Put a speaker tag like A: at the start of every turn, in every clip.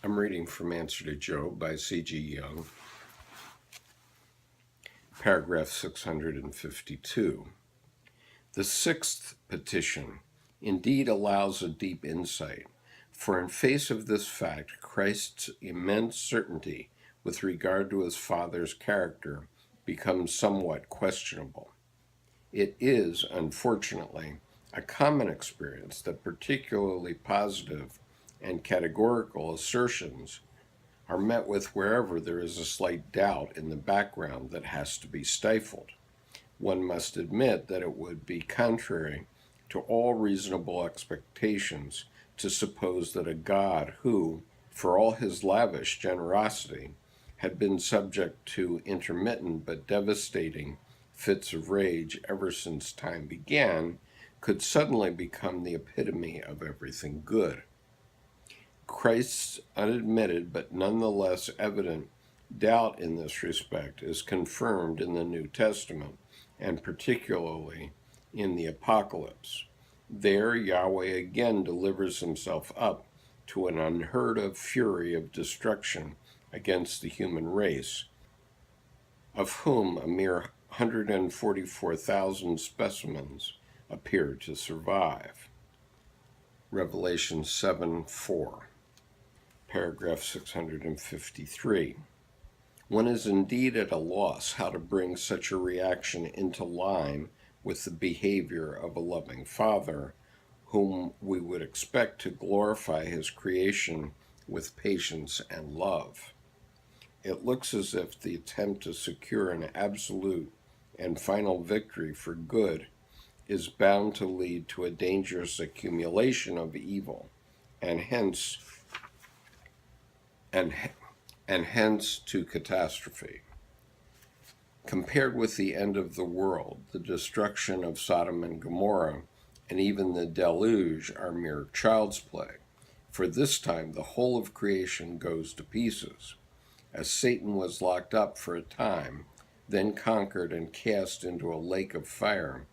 A: I'm reading from Answer to Job by C.G. Jung, paragraph 652. The 6th Petition indeed allows a deep insight, for in face of this fact, Christ's immense certainty with regard to his Father's character becomes somewhat questionable. It is, unfortunately, a common experience that particularly positive and categorical assertions are met with wherever there is a slight doubt in the background that has to be stifled. One must admit that it would be contrary to all reasonable expectations to suppose that a God who, for all his lavish generosity, had been subject to intermittent but devastating fits of rage ever since time began, could suddenly become the epitome of everything good. Christ's unadmitted but nonetheless evident doubt in this respect is confirmed in the New Testament, and particularly in the Apocalypse. There, Yahweh again delivers himself up to an unheard of fury of destruction against the human race, of whom a mere 144,000 specimens appear to survive. Revelation 7:4. Paragraph 653. One is indeed at a loss how to bring such a reaction into line with the behavior of a loving Father, whom we would expect to glorify his creation with patience and love. It looks as if the attempt to secure an absolute and final victory for good is bound to lead to a dangerous accumulation of evil, and hence to catastrophe. Compared with the end of the world, the destruction of Sodom and Gomorrah, and even the deluge are mere child's play, for this time the whole of creation goes to pieces. As Satan was locked up for a time, then conquered and cast into a lake of fire,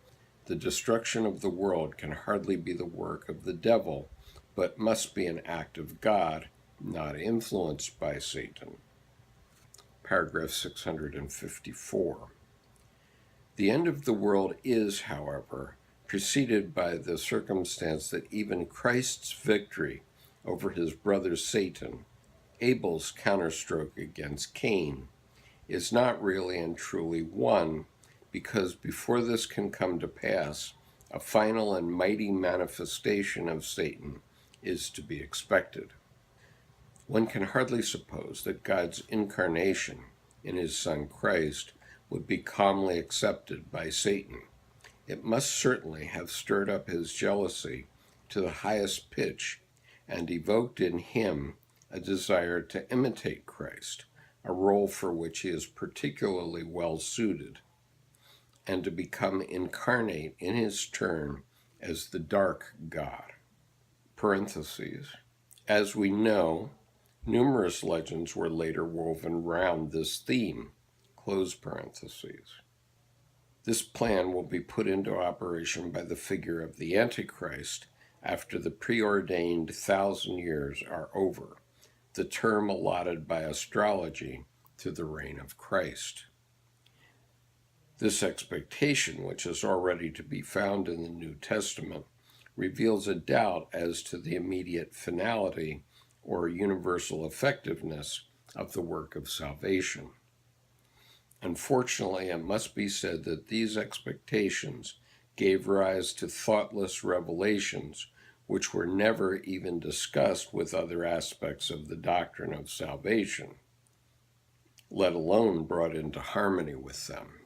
A: the destruction of the world can hardly be the work of the devil, but must be an act of God, not influenced by Satan. Paragraph 654. The end of the world is, however, preceded by the circumstance that even Christ's victory over his brother Satan, Abel's counterstroke against Cain, is not really and truly won, because before this can come to pass, a final and mighty manifestation of Satan is to be expected. One can hardly suppose that God's incarnation in his Son Christ would be calmly accepted by Satan. It must certainly have stirred up his jealousy to the highest pitch and evoked in him a desire to imitate Christ, a role for which he is particularly well suited, and to become incarnate in his turn as the dark God. Parentheses. As we know, numerous legends were later woven round this theme. Close parentheses. This plan will be put into operation by the figure of the Antichrist after the preordained 1,000 years are over, the term allotted by astrology to the reign of Christ. This expectation, which is already to be found in the New Testament, reveals a doubt as to the immediate finality or universal effectiveness of the work of salvation. Unfortunately, it must be said that these expectations gave rise to thoughtless revelations which were never even discussed with other aspects of the doctrine of salvation, let alone brought into harmony with them.